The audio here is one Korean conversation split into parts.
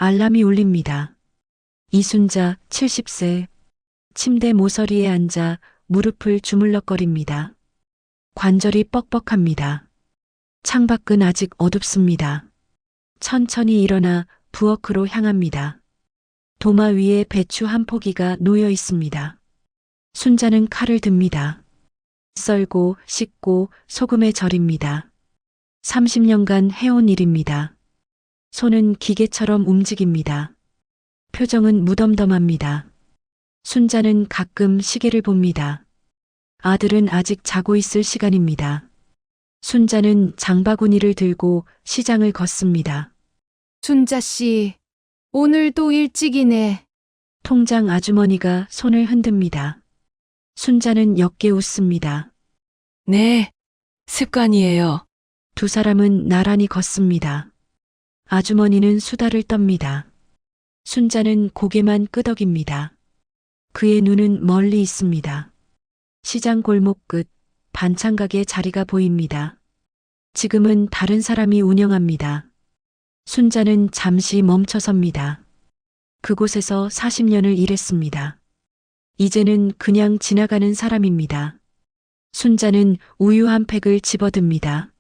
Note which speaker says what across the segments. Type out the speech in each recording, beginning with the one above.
Speaker 1: 알람이 울립니다. 이순자 70세 침대 모서리에 앉아 무릎을 주물럭거립니다. 관절이 뻑뻑합니다. 창밖은 아직 어둡습니다. 천천히 일어나 부엌으로 향합니다. 도마 위에 배추 한 포기가 놓여 있습니다. 순자는 칼을 듭니다. 썰고 씻고 소금에 절입니다. 30년간 해온 일입니다. 손은 기계처럼 움직입니다. 표정은 무덤덤합니다. 순자는 가끔 시계를 봅니다. 아들은 아직 자고 있을 시간입니다. 순자는 장바구니를 들고 시장을 걷습니다.
Speaker 2: 순자 씨, 오늘도 일찍이네.
Speaker 1: 통장 아주머니가 손을 흔듭니다. 순자는 옅게 웃습니다.
Speaker 3: 네, 습관이에요.
Speaker 1: 두 사람은 나란히 걷습니다. 아주머니는 수다를 떱니다. 순자는 고개만 끄덕입니다. 그의 눈은 멀리 있습니다. 시장 골목 끝 반찬 가게 자리가 보입니다. 지금은 다른 사람이 운영합니다. 순자는 잠시 멈춰섭니다. 그곳에서 40년을 일했습니다. 이제는 그냥 지나가는 사람입니다. 순자는 우유 한 팩을 집어듭니다.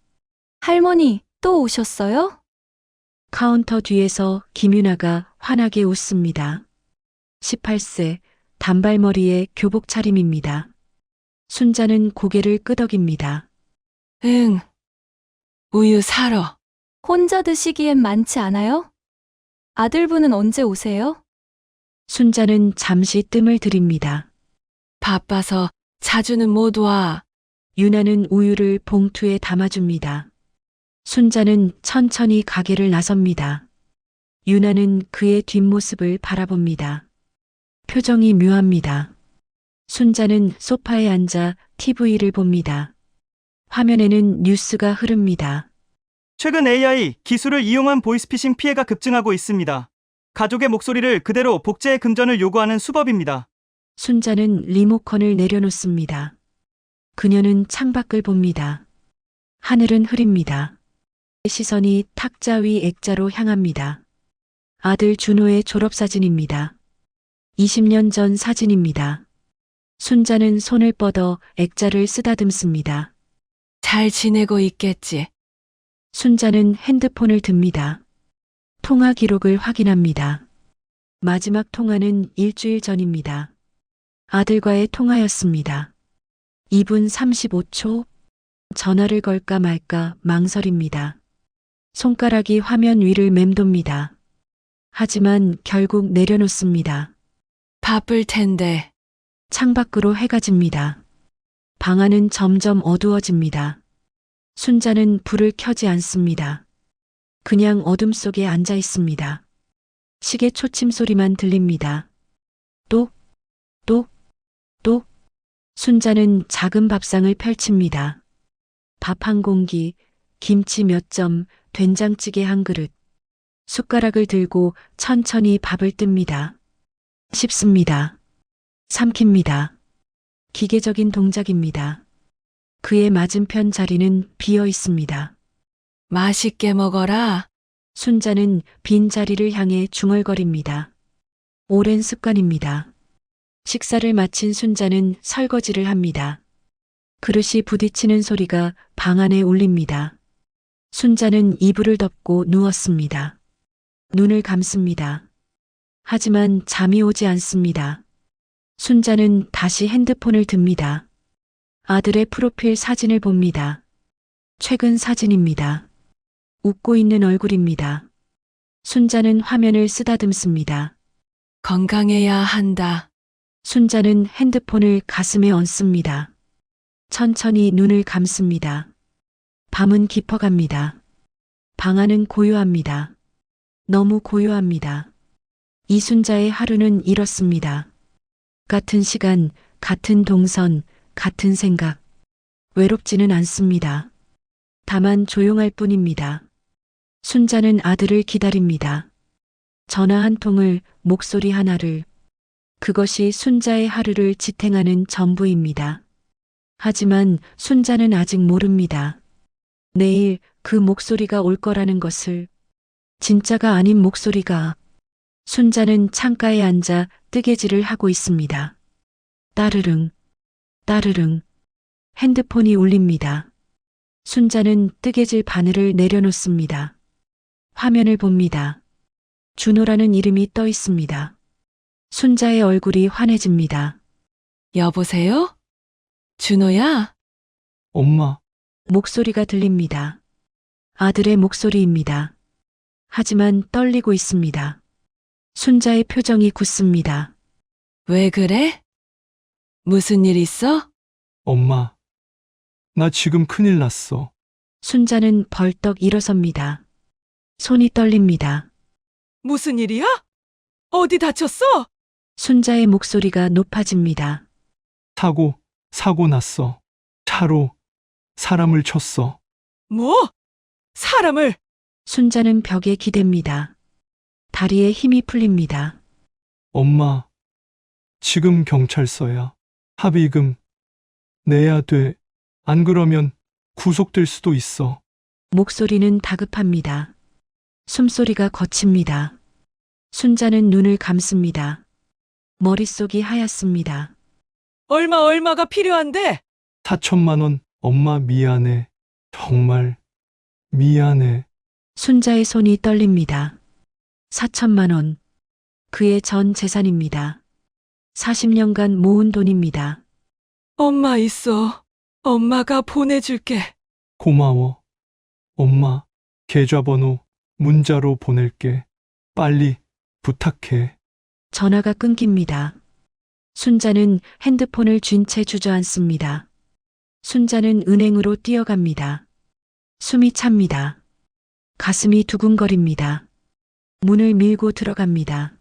Speaker 4: 할머니, 또 오셨어요?
Speaker 1: 카운터 뒤에서 김윤아가 환하게 웃습니다. 18세, 단발머리에 교복 차림입니다. 순자는 고개를 끄덕입니다.
Speaker 3: 응. 우유 사러.
Speaker 4: 혼자 드시기엔 많지 않아요? 아들분은 언제 오세요?
Speaker 1: 순자는 잠시 뜸을 들입니다.
Speaker 3: 바빠서 자주는 못 와.
Speaker 1: 유나는 우유를 봉투에 담아줍니다. 순자는 천천히 가게를 나섭니다. 유나는 그의 뒷모습을 바라봅니다. 표정이 묘합니다. 순자는 소파에 앉아 TV를 봅니다. 화면에는 뉴스가 흐릅니다.
Speaker 5: 최근 AI 기술을 이용한 보이스피싱 피해가 급증하고 있습니다. 가족의 목소리를 그대로 복제해 금전을 요구하는 수법입니다.
Speaker 1: 순자는 리모컨을 내려놓습니다. 그녀는 창밖을 봅니다. 하늘은 흐립니다. 시선이 탁자 위 액자로 향합니다. 아들 준호의 졸업사진입니다. 20년 전 사진입니다. 순자는 손을 뻗어 액자를 쓰다듬습니다.
Speaker 3: 잘 지내고 있겠지.
Speaker 1: 순자는 핸드폰을 듭니다. 통화 기록을 확인합니다. 마지막 통화는 일주일 전입니다. 아들과의 통화였습니다. 2분 35초. 전화를 걸까 말까 망설입니다. 손가락이 화면 위를 맴돕니다. 하지만 결국 내려놓습니다.
Speaker 3: 바쁠 텐데.
Speaker 1: 창밖으로 해가 집니다. 방 안은 점점 어두워집니다. 순자는 불을 켜지 않습니다. 그냥 어둠 속에 앉아 있습니다. 시계 초침 소리만 들립니다. 똑, 똑, 똑. 순자는 작은 밥상을 펼칩니다. 밥 한 공기, 김치 몇 점, 된장찌개 한 그릇. 숟가락을 들고 천천히 밥을 뜹니다. 씹습니다. 삼킵니다. 기계적인 동작입니다. 그의 맞은편 자리는 비어 있습니다.
Speaker 3: 맛있게 먹어라.
Speaker 1: 순자는 빈 자리를 향해 중얼거립니다. 오랜 습관입니다. 식사를 마친 순자는 설거지를 합니다. 그릇이 부딪히는 소리가 방 안에 울립니다. 순자는 이불을 덮고 누웠습니다. 눈을 감습니다. 하지만 잠이 오지 않습니다. 순자는 다시 핸드폰을 듭니다. 아들의 프로필 사진을 봅니다. 최근 사진입니다. 웃고 있는 얼굴입니다. 순자는 화면을 쓰다듬습니다.
Speaker 3: 건강해야 한다.
Speaker 1: 순자는 핸드폰을 가슴에 얹습니다. 천천히 눈을 감습니다. 밤은 깊어갑니다. 방 안은 고요합니다. 너무 고요합니다. 이순자의 하루는 이렇습니다. 같은 시간, 같은 동선, 같은 생각. 외롭지는 않습니다. 다만 조용할 뿐입니다. 순자는 아들을 기다립니다. 전화 한 통을, 목소리 하나를. 그것이 순자의 하루를 지탱하는 전부입니다. 하지만 순자는 아직 모릅니다. 내일 그 목소리가 올 거라는 것을. 진짜가 아닌 목소리가 순자는 창가에 앉아 뜨개질을 하고 있습니다. 따르릉, 따르릉. 핸드폰이 울립니다. 순자는 뜨개질 바늘을 내려놓습니다. 화면을 봅니다. 준호라는 이름이 떠 있습니다. 순자의 얼굴이 환해집니다.
Speaker 3: 여보세요? 준호야?
Speaker 6: 엄마,
Speaker 1: 목소리가 들립니다. 아들의 목소리입니다. 하지만 떨리고 있습니다. 순자의 표정이 굳습니다.
Speaker 3: 왜 그래? 무슨 일 있어?
Speaker 6: 엄마. 나 지금 큰일 났어.
Speaker 1: 순자는 벌떡 일어섭니다. 손이 떨립니다.
Speaker 3: 무슨 일이야? 어디 다쳤어?
Speaker 1: 순자의 목소리가 높아집니다.
Speaker 6: 사고 났어. 차로 사람을 쳤어.
Speaker 3: 뭐? 사람을?
Speaker 1: 순자는 벽에 기댑니다. 다리에 힘이 풀립니다.
Speaker 6: 엄마, 지금 경찰서야. 합의금 내야 돼. 안 그러면 구속될 수도 있어.
Speaker 1: 목소리는 다급합니다. 숨소리가 거칩니다. 순자는 눈을 감습니다. 머릿속이 하얗습니다.
Speaker 3: 얼마가 필요한데?
Speaker 6: 4천만 원. 엄마 미안해. 정말 미안해.
Speaker 1: 순자의 손이 떨립니다. 4천만 원. 그의 전 재산입니다. 40년간 모은 돈입니다.
Speaker 3: 엄마 있어. 엄마가 보내줄게.
Speaker 6: 고마워. 엄마, 계좌번호 문자로 보낼게. 빨리 부탁해.
Speaker 1: 전화가 끊깁니다. 순자는 핸드폰을 쥔 채 주저앉습니다. 순자는 은행으로 뛰어갑니다. 숨이 찹니다. 가슴이 두근거립니다. 문을 밀고 들어갑니다.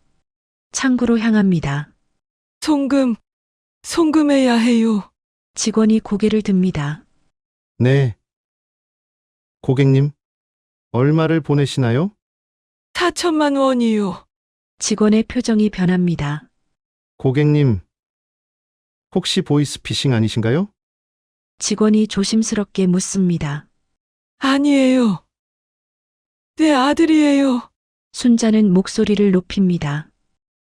Speaker 1: 창구로 향합니다.
Speaker 3: 송금해야 해요.
Speaker 1: 직원이 고개를 듭니다.
Speaker 7: 네. 고객님, 얼마를 보내시나요?
Speaker 3: 4천만 원이요.
Speaker 1: 직원의 표정이 변합니다.
Speaker 7: 고객님, 혹시 보이스피싱 아니신가요?
Speaker 1: 직원이 조심스럽게 묻습니다.
Speaker 3: 아니에요. 내 아들이에요.
Speaker 1: 순자는 목소리를 높입니다.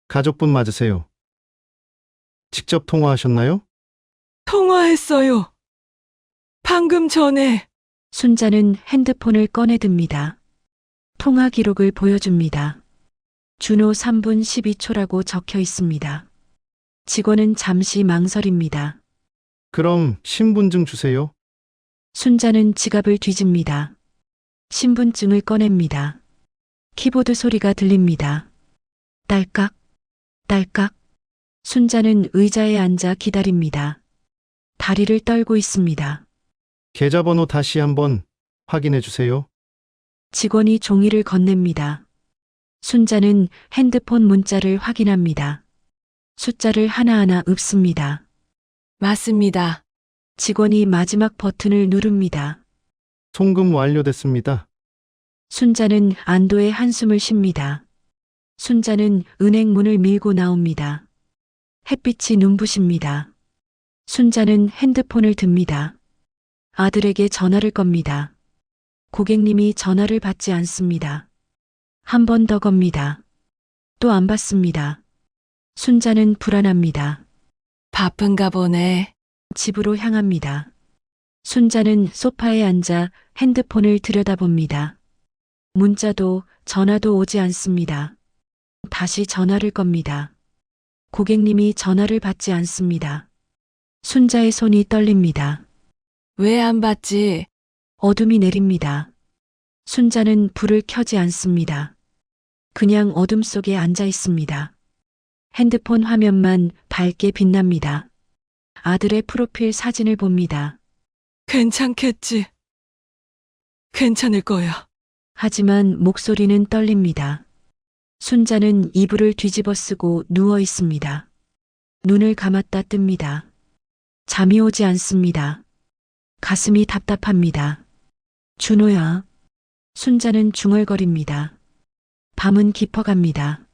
Speaker 7: 가족분 맞으세요? 직접 통화하셨나요?
Speaker 3: 통화했어요. 방금 전에.
Speaker 1: 순자는 핸드폰을 꺼내듭니다. 통화 기록을 보여줍니다. 준호 3분 12초라고 적혀 있습니다. 직원은 잠시 망설입니다.
Speaker 7: 그럼 신분증 주세요.
Speaker 1: 순자는 지갑을 뒤집니다. 신분증을 꺼냅니다. 키보드 소리가 들립니다. 딸깍, 딸깍. 순자는 의자에 앉아 기다립니다. 다리를 떨고 있습니다.
Speaker 7: 계좌번호 다시 한번 확인해 주세요.
Speaker 1: 직원이 종이를 건넵니다. 순자는 핸드폰 문자를 확인합니다. 숫자를 하나하나 읊습니다.
Speaker 3: 맞습니다.
Speaker 1: 직원이 마지막 버튼을 누릅니다.
Speaker 7: 송금 완료됐습니다.
Speaker 1: 순자는 안도의 한숨을 쉽니다. 순자는 은행 문을 밀고 나옵니다. 햇빛이 눈부십니다. 순자는 핸드폰을 듭니다. 아들에게 전화를 겁니다. 고객님이 전화를 받지 않습니다. 한 번 더 겁니다. 또 안 받습니다. 순자는 불안합니다.
Speaker 3: 바쁜가 보네.
Speaker 1: 집으로 향합니다. 순자는 소파에 앉아 핸드폰을 들여다봅니다. 문자도 전화도 오지 않습니다. 다시 전화를 겁니다. 고객님이 전화를 받지 않습니다. 순자의 손이 떨립니다.
Speaker 3: 왜 안 받지?
Speaker 1: 어둠이 내립니다. 순자는 불을 켜지 않습니다. 그냥 어둠 속에 앉아 있습니다. 핸드폰 화면만 밝게 빛납니다. 아들의 프로필 사진을 봅니다.
Speaker 3: 괜찮겠지. 괜찮을 거야.
Speaker 1: 하지만 목소리는 떨립니다. 순자는 이불을 뒤집어 쓰고 누워 있습니다. 눈을 감았다 뜹니다. 잠이 오지 않습니다. 가슴이 답답합니다. 준호야. 순자는 중얼거립니다. 밤은 깊어갑니다.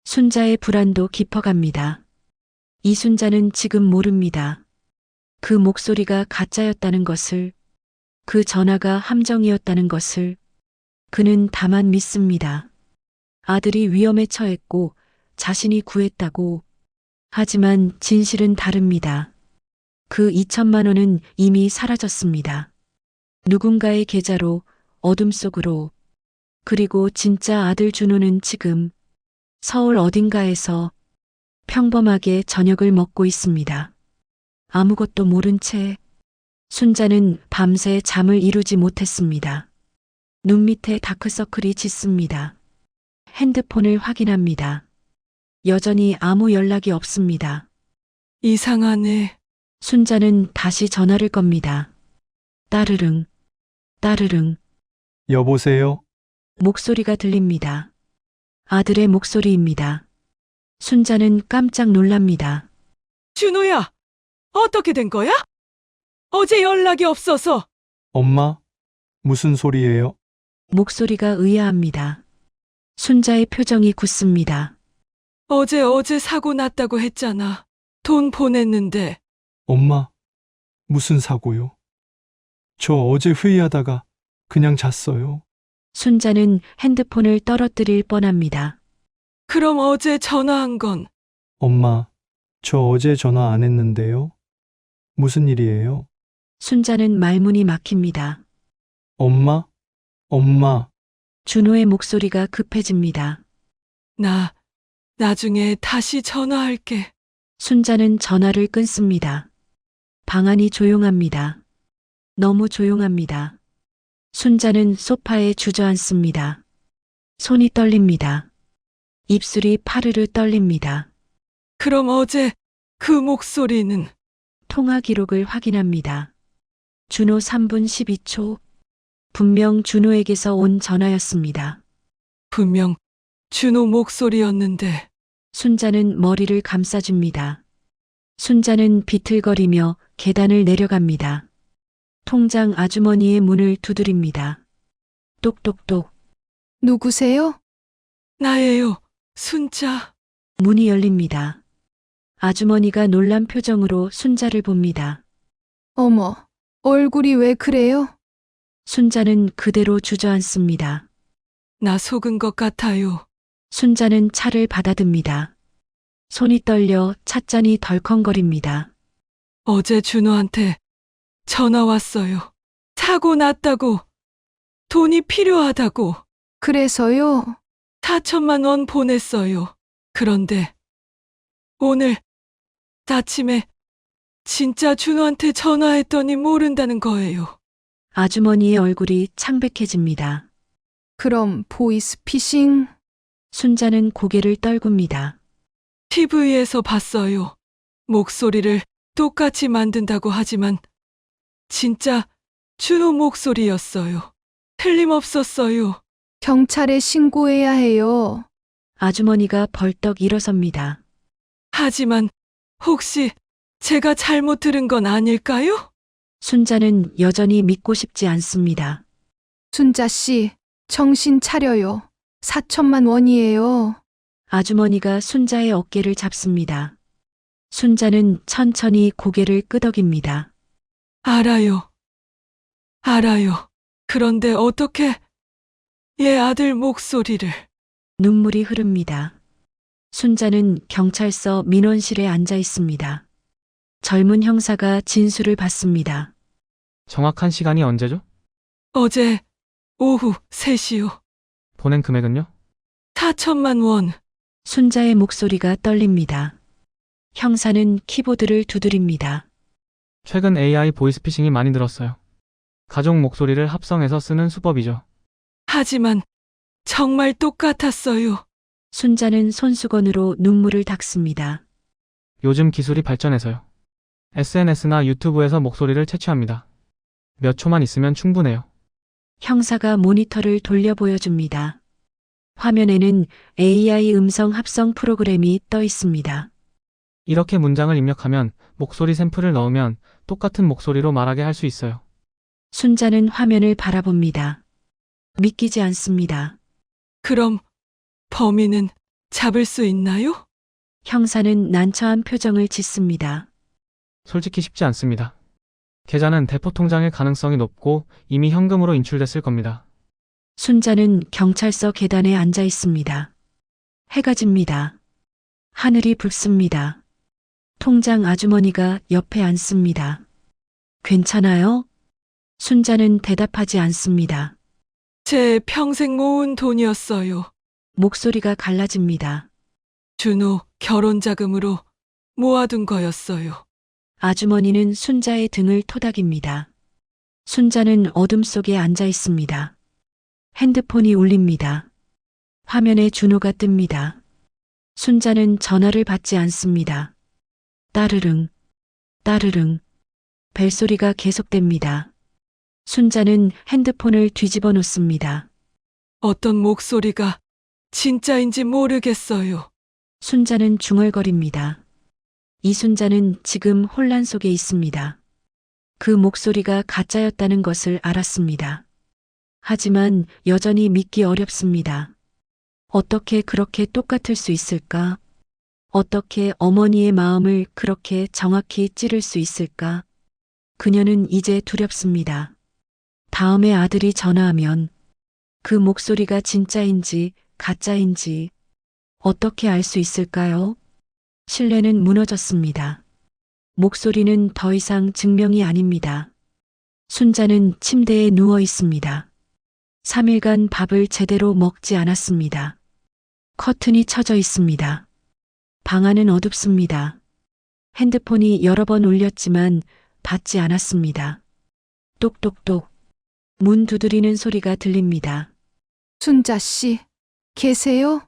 Speaker 1: 순자의 불안도 깊어갑니다. 이순자는 지금 모릅니다. 그 목소리가 가짜였다는 것을, 그 전화가 함정이었다는 것을 그는 다만 믿습니다. 아들이 위험에 처했고 자신이 구했다고. 하지만 진실은 다릅니다. 그 2천만 원은 이미 사라졌습니다. 누군가의 계좌로, 어둠 속으로. 그리고 진짜 아들 준호는 지금 서울 어딘가에서 평범하게 저녁을 먹고 있습니다. 아무것도 모른 채 순자는 밤새 잠을 이루지 못했습니다. 눈 밑에 다크서클이 짙습니다. 핸드폰을 확인합니다. 여전히 아무 연락이 없습니다.
Speaker 3: 이상하네.
Speaker 1: 순자는 다시 전화를 겁니다. 따르릉, 따르릉.
Speaker 6: 여보세요?
Speaker 1: 목소리가 들립니다. 아들의 목소리입니다. 순자는 깜짝 놀랍니다.
Speaker 3: 준호야, 어떻게 된 거야? 어제 연락이 없어서.
Speaker 6: 엄마? 무슨 소리예요?
Speaker 1: 목소리가 의아합니다. 순자의 표정이 굳습니다.
Speaker 3: 어제 사고 났다고 했잖아. 돈 보냈는데.
Speaker 6: 엄마, 무슨 사고요? 저 어제 회의하다가 그냥 잤어요.
Speaker 1: 순자는 핸드폰을 떨어뜨릴 뻔합니다.
Speaker 3: 그럼 어제 전화한 건
Speaker 6: 엄마, 저 어제 전화 안 했는데요. 무슨 일이에요?
Speaker 1: 순자는 말문이 막힙니다.
Speaker 6: 엄마? 엄마,
Speaker 1: 준호의 목소리가 급해집니다.
Speaker 3: 나중에 다시 전화할게.
Speaker 1: 순자는 전화를 끊습니다. 방 안이 조용합니다. 너무 조용합니다. 순자는 소파에 주저앉습니다. 손이 떨립니다. 입술이 파르르 떨립니다.
Speaker 3: 그럼 어제 그 목소리는
Speaker 1: 통화 기록을 확인합니다. 준호 3분 12초. 분명 준호에게서 온 전화였습니다.
Speaker 3: 분명 준호 목소리였는데.
Speaker 1: 순자는 머리를 감싸줍니다. 순자는 비틀거리며 계단을 내려갑니다. 통장 아주머니의 문을 두드립니다. 똑똑똑.
Speaker 2: 누구세요?
Speaker 3: 나예요, 순자.
Speaker 1: 문이 열립니다. 아주머니가 놀란 표정으로 순자를 봅니다.
Speaker 2: 어머, 얼굴이 왜 그래요?
Speaker 1: 순자는 그대로 주저앉습니다.
Speaker 3: 나 속은 것 같아요.
Speaker 1: 순자는 차를 받아듭니다. 손이 떨려 찻잔이 덜컹거립니다.
Speaker 3: 어제 준호한테 전화 왔어요. 사고 났다고. 돈이 필요하다고.
Speaker 2: 그래서요?
Speaker 3: 4천만 원 보냈어요. 그런데 오늘 아침에 진짜 준호한테 전화했더니 모른다는 거예요.
Speaker 1: 아주머니의 얼굴이 창백해집니다.
Speaker 2: 그럼 보이스피싱?
Speaker 1: 순자는 고개를 떨굽니다.
Speaker 3: TV에서 봤어요. 목소리를 똑같이 만든다고 하지만 진짜 준호 목소리였어요. 틀림없었어요.
Speaker 2: 경찰에 신고해야 해요.
Speaker 1: 아주머니가 벌떡 일어섭니다.
Speaker 3: 하지만 혹시 제가 잘못 들은 건 아닐까요?
Speaker 1: 순자는 여전히 믿고 싶지 않습니다.
Speaker 2: 순자 씨, 정신 차려요. 4천만 원이에요.
Speaker 1: 아주머니가 순자의 어깨를 잡습니다. 순자는 천천히 고개를 끄덕입니다.
Speaker 3: 알아요. 그런데 어떻게 얘 아들 목소리를.
Speaker 1: 눈물이 흐릅니다. 순자는 경찰서 민원실에 앉아 있습니다. 젊은 형사가 진술을 받습니다.
Speaker 8: 정확한 시간이 언제죠?
Speaker 3: 어제 오후 3시요.
Speaker 8: 보낸 금액은요?
Speaker 3: 4천만 원.
Speaker 1: 순자의 목소리가 떨립니다. 형사는 키보드를 두드립니다.
Speaker 8: 최근 AI 보이스피싱이 많이 늘었어요. 가족 목소리를 합성해서 쓰는 수법이죠.
Speaker 3: 하지만 정말 똑같았어요.
Speaker 1: 순자는 손수건으로 눈물을 닦습니다.
Speaker 8: 요즘 기술이 발전해서요. SNS나 유튜브에서 목소리를 채취합니다. 몇 초만 있으면 충분해요.
Speaker 1: 형사가 모니터를 돌려 보여줍니다. 화면에는 AI 음성 합성 프로그램이 떠 있습니다.
Speaker 8: 이렇게 문장을 입력하면 목소리 샘플을 넣으면 똑같은 목소리로 말하게 할 수 있어요.
Speaker 1: 순자는 화면을 바라봅니다. 믿기지 않습니다.
Speaker 3: 그럼 범인은 잡을 수 있나요?
Speaker 1: 형사는 난처한 표정을 짓습니다.
Speaker 8: 솔직히 쉽지 않습니다. 계좌는 대포 통장일 가능성이 높고 이미 현금으로 인출됐을 겁니다.
Speaker 1: 순자는 경찰서 계단에 앉아 있습니다. 해가 집니다. 하늘이 붉습니다. 통장 아주머니가 옆에 앉습니다. 괜찮아요? 순자는 대답하지 않습니다.
Speaker 3: 제 평생 모은 돈이었어요.
Speaker 1: 목소리가 갈라집니다.
Speaker 3: 준호 결혼 자금으로 모아둔 거였어요.
Speaker 1: 아주머니는 순자의 등을 토닥입니다. 순자는 어둠 속에 앉아 있습니다. 핸드폰이 울립니다. 화면에 준호가 뜹니다. 순자는 전화를 받지 않습니다. 따르릉, 따르릉. 벨소리가 계속됩니다. 순자는 핸드폰을 뒤집어 놓습니다.
Speaker 3: 어떤 목소리가 진짜인지 모르겠어요.
Speaker 1: 순자는 중얼거립니다. 이순자는 지금 혼란 속에 있습니다. 그 목소리가 가짜였다는 것을 알았습니다. 하지만 여전히 믿기 어렵습니다. 어떻게 그렇게 똑같을 수 있을까? 어떻게 어머니의 마음을 그렇게 정확히 찌를 수 있을까? 그녀는 이제 두렵습니다. 다음에 아들이 전화하면 그 목소리가 진짜인지 가짜인지 어떻게 알 수 있을까요? 신뢰는 무너졌습니다. 목소리는 더 이상 증명이 아닙니다. 순자는 침대에 누워 있습니다. 3일간 밥을 제대로 먹지 않았습니다. 커튼이 쳐져 있습니다. 방 안은 어둡습니다. 핸드폰이 여러 번 울렸지만 받지 않았습니다. 똑똑똑. 문 두드리는 소리가 들립니다.
Speaker 2: 순자 씨, 계세요?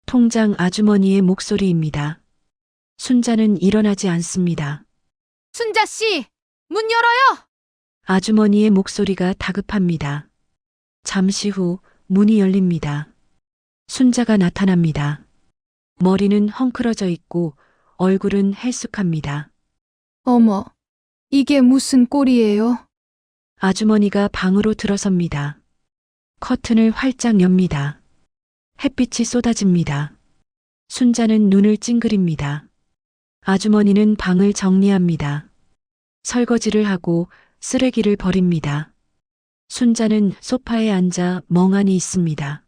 Speaker 1: 통장 아주머니의 목소리입니다. 순자는 일어나지 않습니다.
Speaker 2: 순자 씨, 문 열어요!
Speaker 1: 아주머니의 목소리가 다급합니다. 잠시 후 문이 열립니다. 순자가 나타납니다. 머리는 헝클어져 있고 얼굴은 헬쑥합니다.
Speaker 2: 어머, 이게 무슨 꼴이에요?
Speaker 1: 아주머니가 방으로 들어섭니다. 커튼을 활짝 엽니다. 햇빛이 쏟아집니다. 순자는 눈을 찡그립니다. 아주머니는 방을 정리합니다. 설거지를 하고 쓰레기를 버립니다. 순자는 소파에 앉아 멍하니 있습니다.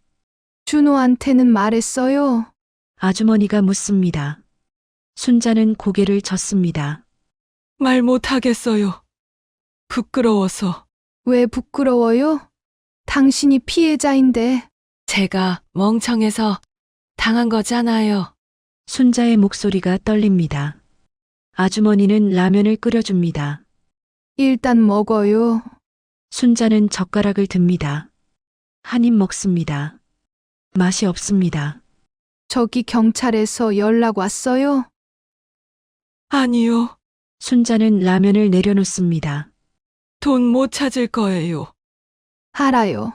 Speaker 2: 준호한테는 말했어요.
Speaker 1: 아주머니가 묻습니다. 순자는 고개를 젓습니다.
Speaker 3: 말 못하겠어요. 부끄러워서.
Speaker 2: 왜 부끄러워요? 당신이 피해자인데.
Speaker 3: 제가 멍청해서 당한 거잖아요.
Speaker 1: 순자의 목소리가 떨립니다. 아주머니는 라면을 끓여줍니다.
Speaker 2: 일단 먹어요.
Speaker 1: 순자는 젓가락을 듭니다. 한 입 먹습니다. 맛이 없습니다.
Speaker 2: 저기 경찰에서 연락 왔어요?
Speaker 3: 아니요.
Speaker 1: 순자는 라면을 내려놓습니다.
Speaker 3: 돈 못 찾을 거예요.
Speaker 2: 알아요.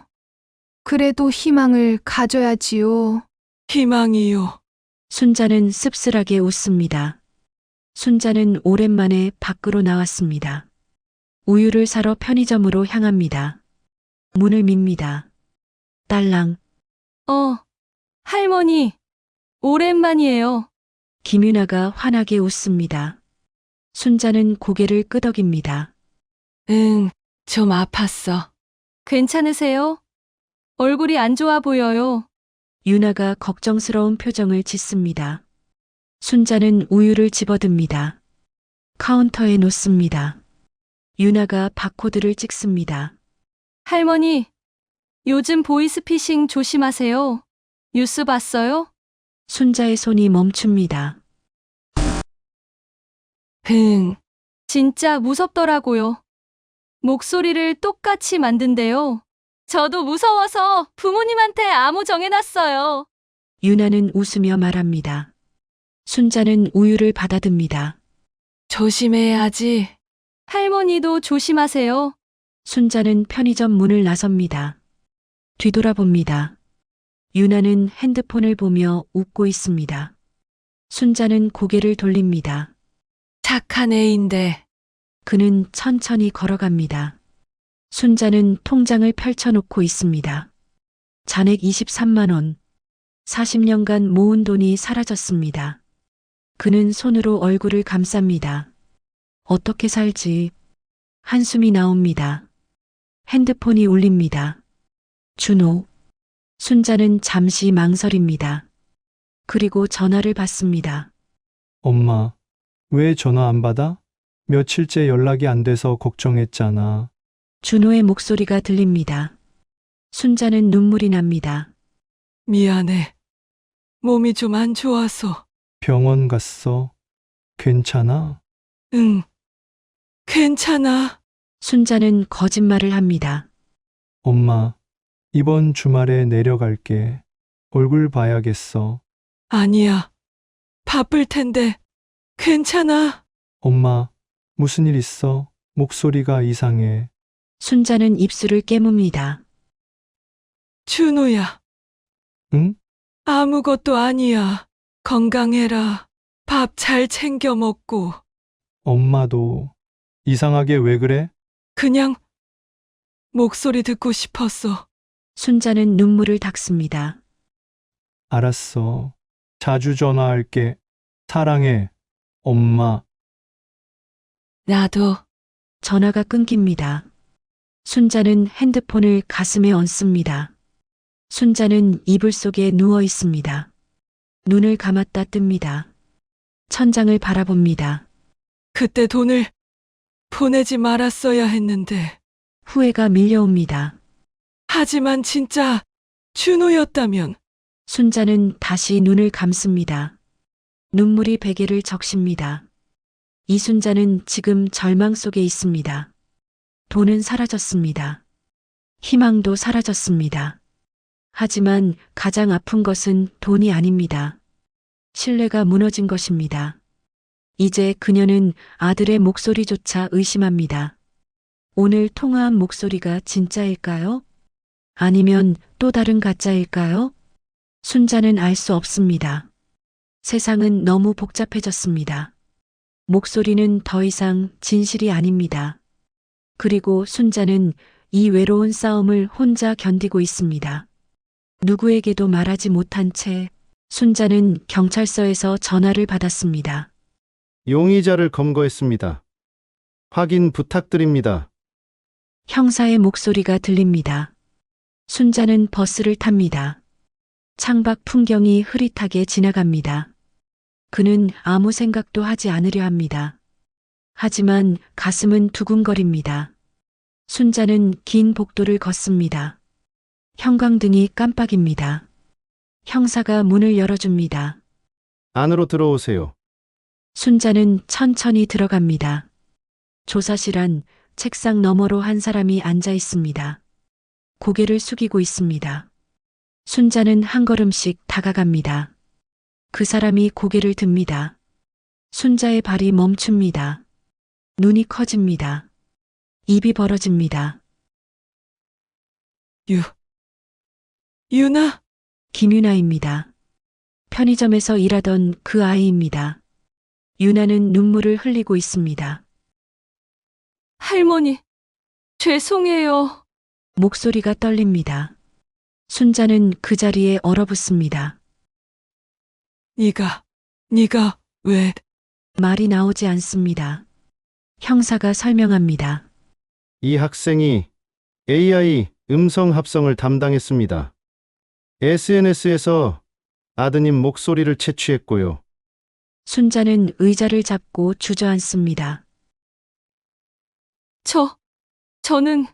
Speaker 2: 그래도 희망을 가져야지요.
Speaker 3: 희망이요.
Speaker 1: 순자는 씁쓸하게 웃습니다. 순자는 오랜만에 밖으로 나왔습니다. 우유를 사러 편의점으로 향합니다. 문을 밉니다. 딸랑.
Speaker 4: 할머니, 오랜만이에요.
Speaker 1: 김윤아가 환하게 웃습니다. 순자는 고개를 끄덕입니다.
Speaker 3: 응, 좀 아팠어.
Speaker 4: 괜찮으세요? 얼굴이 안 좋아 보여요.
Speaker 1: 윤아가 걱정스러운 표정을 짓습니다. 순자는 우유를 집어듭니다. 카운터에 놓습니다. 윤아가 바코드를 찍습니다.
Speaker 4: 할머니, 요즘 보이스피싱 조심하세요. 뉴스 봤어요?
Speaker 1: 순자의 손이 멈춥니다.
Speaker 3: 응,
Speaker 4: 진짜 무섭더라고요. 목소리를 똑같이 만든대요. 저도 무서워서 부모님한테 암호 정해놨어요.
Speaker 1: 윤아는 웃으며 말합니다. 순자는 우유를 받아듭니다.
Speaker 3: 조심해야지.
Speaker 4: 할머니도 조심하세요.
Speaker 1: 순자는 편의점 문을 나섭니다. 뒤돌아봅니다. 윤아는 핸드폰을 보며 웃고 있습니다. 순자는 고개를 돌립니다.
Speaker 3: 착한 애인데.
Speaker 1: 그는 천천히 걸어갑니다. 순자는 통장을 펼쳐놓고 있습니다. 잔액 23만 원. 40년간 모은 돈이 사라졌습니다. 그는 손으로 얼굴을 감쌉니다. 어떻게 살지? 한숨이 나옵니다. 핸드폰이 울립니다. 준호. 순자는 잠시 망설입니다. 그리고 전화를 받습니다.
Speaker 6: 엄마, 왜 전화 안 받아? 며칠째 연락이 안 돼서 걱정했잖아.
Speaker 1: 준호의 목소리가 들립니다. 순자는 눈물이 납니다.
Speaker 3: 미안해. 몸이 좀 안 좋아서.
Speaker 6: 병원 갔어. 괜찮아?
Speaker 3: 응. 괜찮아.
Speaker 1: 순자는 거짓말을 합니다.
Speaker 6: 엄마, 이번 주말에 내려갈게. 얼굴 봐야겠어.
Speaker 3: 아니야. 바쁠 텐데. 괜찮아.
Speaker 6: 엄마, 무슨 일 있어? 목소리가 이상해.
Speaker 1: 순자는 입술을 깨뭅니다.
Speaker 3: 준호야.
Speaker 6: 응?
Speaker 3: 아무것도 아니야. 건강해라. 밥 잘 챙겨 먹고.
Speaker 6: 엄마도 이상하게 왜 그래?
Speaker 3: 그냥 목소리 듣고 싶었어.
Speaker 1: 순자는 눈물을 닦습니다.
Speaker 6: 알았어. 자주 전화할게. 사랑해. 엄마.
Speaker 3: 나도.
Speaker 1: 전화가 끊깁니다. 순자는 핸드폰을 가슴에 얹습니다. 순자는 이불 속에 누워 있습니다. 눈을 감았다 뜹니다. 천장을 바라봅니다.
Speaker 3: 그때 돈을 보내지 말았어야 했는데.
Speaker 1: 후회가 밀려옵니다.
Speaker 3: 하지만 진짜 준호였다면.
Speaker 1: 순자는 다시 눈을 감습니다. 눈물이 베개를 적십니다. 이순자는 지금 절망 속에 있습니다. 돈은 사라졌습니다. 희망도 사라졌습니다. 하지만 가장 아픈 것은 돈이 아닙니다. 신뢰가 무너진 것입니다. 이제 그녀는 아들의 목소리조차 의심합니다. 오늘 통화한 목소리가 진짜일까요? 아니면 또 다른 가짜일까요? 순자는 알 수 없습니다. 세상은 너무 복잡해졌습니다. 목소리는 더 이상 진실이 아닙니다. 그리고 순자는 이 외로운 싸움을 혼자 견디고 있습니다. 누구에게도 말하지 못한 채 순자는 경찰서에서 전화를 받았습니다.
Speaker 7: 용의자를 검거했습니다. 확인 부탁드립니다.
Speaker 1: 형사의 목소리가 들립니다. 순자는 버스를 탑니다. 창밖 풍경이 흐릿하게 지나갑니다. 그는 아무 생각도 하지 않으려 합니다. 하지만 가슴은 두근거립니다. 순자는 긴 복도를 걷습니다. 형광등이 깜빡입니다. 형사가 문을 열어줍니다.
Speaker 7: 안으로 들어오세요.
Speaker 1: 순자는 천천히 들어갑니다. 조사실 안 책상 너머로 한 사람이 앉아 있습니다. 고개를 숙이고 있습니다. 순자는 한 걸음씩 다가갑니다. 그 사람이 고개를 듭니다. 순자의 발이 멈춥니다. 눈이 커집니다. 입이 벌어집니다.
Speaker 3: 유나?
Speaker 1: 김유나입니다. 편의점에서 일하던 그 아이입니다. 유나는 눈물을 흘리고 있습니다.
Speaker 4: 할머니, 죄송해요.
Speaker 1: 목소리가 떨립니다. 순자는 그 자리에 얼어붙습니다.
Speaker 3: 네가 왜?
Speaker 1: 말이 나오지 않습니다. 형사가 설명합니다.
Speaker 7: 이 학생이 AI 음성 합성을 담당했습니다. SNS에서 아드님 목소리를 채취했고요.
Speaker 1: 순자는 의자를 잡고 주저앉습니다.
Speaker 4: 저는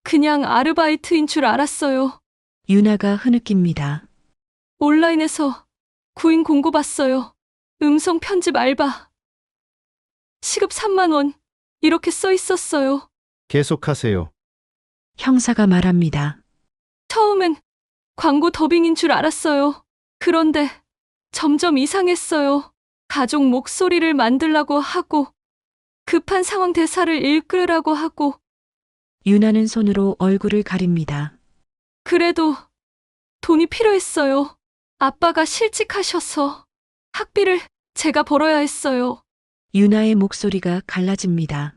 Speaker 4: 그냥 아르바이트인 줄 알았어요.
Speaker 1: 유나가 흐느낍니다.
Speaker 4: 온라인에서 구인 공고 봤어요. 음성 편집 알바. 시급 3만 원. 이렇게 써 있었어요.
Speaker 7: 계속하세요.
Speaker 1: 형사가 말합니다.
Speaker 4: 처음엔 광고 더빙인 줄 알았어요. 그런데 점점 이상했어요. 가족 목소리를 만들라고 하고, 급한 상황 대사를 읽으라고 하고,
Speaker 1: 유나는 손으로 얼굴을 가립니다.
Speaker 4: 그래도 돈이 필요했어요. 아빠가 실직하셔서 학비를 제가 벌어야 했어요.
Speaker 1: 유나의 목소리가 갈라집니다.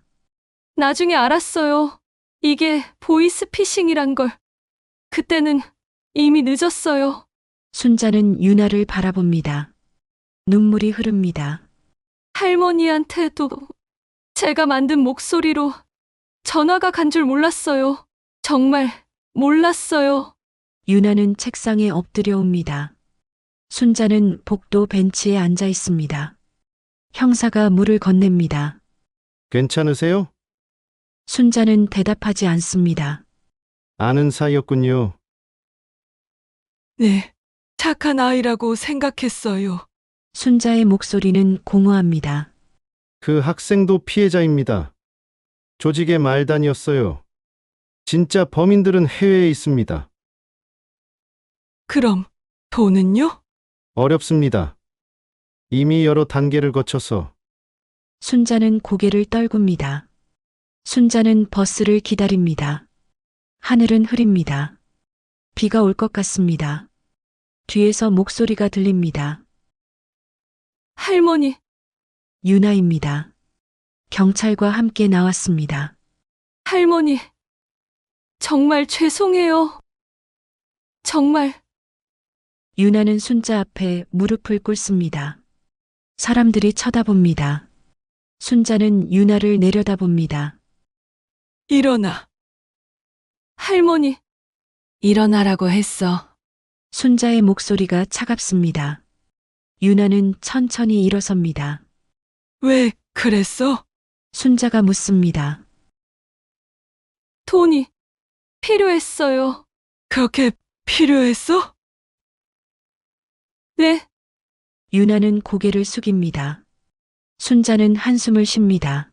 Speaker 4: 나중에 알았어요. 이게 보이스피싱이란 걸. 그때는 이미 늦었어요.
Speaker 1: 순자는 유나를 바라봅니다. 눈물이 흐릅니다.
Speaker 4: 할머니한테도 제가 만든 목소리로 전화가 간 줄 몰랐어요. 정말 몰랐어요.
Speaker 1: 유나는 책상에 엎드려 옵니다. 순자는 복도 벤치에 앉아 있습니다. 형사가 물을 건넵니다.
Speaker 7: 괜찮으세요?
Speaker 1: 순자는 대답하지 않습니다.
Speaker 7: 아는 사이였군요.
Speaker 3: 네, 착한 아이라고 생각했어요.
Speaker 1: 순자의 목소리는 공허합니다.
Speaker 7: 그 학생도 피해자입니다. 조직의 말단이었어요. 진짜 범인들은 해외에 있습니다.
Speaker 3: 그럼 돈은요?
Speaker 7: 어렵습니다. 이미 여러 단계를 거쳐서
Speaker 1: 순자는 고개를 떨굽니다. 순자는 버스를 기다립니다. 하늘은 흐립니다. 비가 올 것 같습니다. 뒤에서 목소리가 들립니다.
Speaker 4: 할머니,
Speaker 1: 유나입니다. 경찰과 함께 나왔습니다.
Speaker 4: 할머니. 정말 죄송해요. 정말.
Speaker 1: 유나는 순자 앞에 무릎을 꿇습니다. 사람들이 쳐다봅니다. 순자는 유나를 내려다봅니다.
Speaker 3: 일어나.
Speaker 4: 할머니. 일어나라고 했어.
Speaker 1: 순자의 목소리가 차갑습니다. 유나는 천천히 일어섭니다.
Speaker 3: 왜 그랬어?
Speaker 1: 순자가 묻습니다.
Speaker 4: 돈이 필요했어요.
Speaker 3: 그렇게 필요했어?
Speaker 4: 네,
Speaker 1: 유나는 고개를 숙입니다. 순자는 한숨을 쉽니다.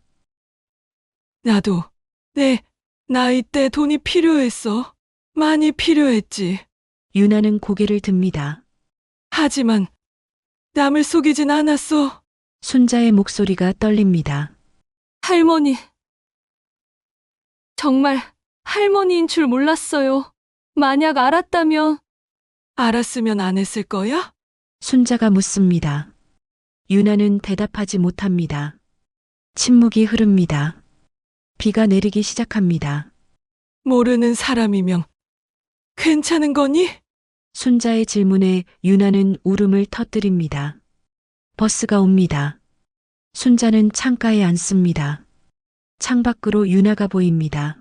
Speaker 3: 나도 내 나이 때 돈이 필요했어. 많이 필요했지.
Speaker 1: 유나는 고개를 듭니다.
Speaker 3: 하지만 남을 속이진 않았어.
Speaker 1: 순자의 목소리가 떨립니다.
Speaker 4: 할머니. 정말 할머니인 줄 몰랐어요. 만약 알았다면.
Speaker 3: 알았으면 안 했을 거야?
Speaker 1: 순자가 묻습니다. 유나는 대답하지 못합니다. 침묵이 흐릅니다. 비가 내리기 시작합니다.
Speaker 3: 모르는 사람이면 괜찮은 거니?
Speaker 1: 순자의 질문에 유나는 울음을 터뜨립니다. 버스가 옵니다. 순자는 창가에 앉습니다. 창밖으로 유나가 보입니다.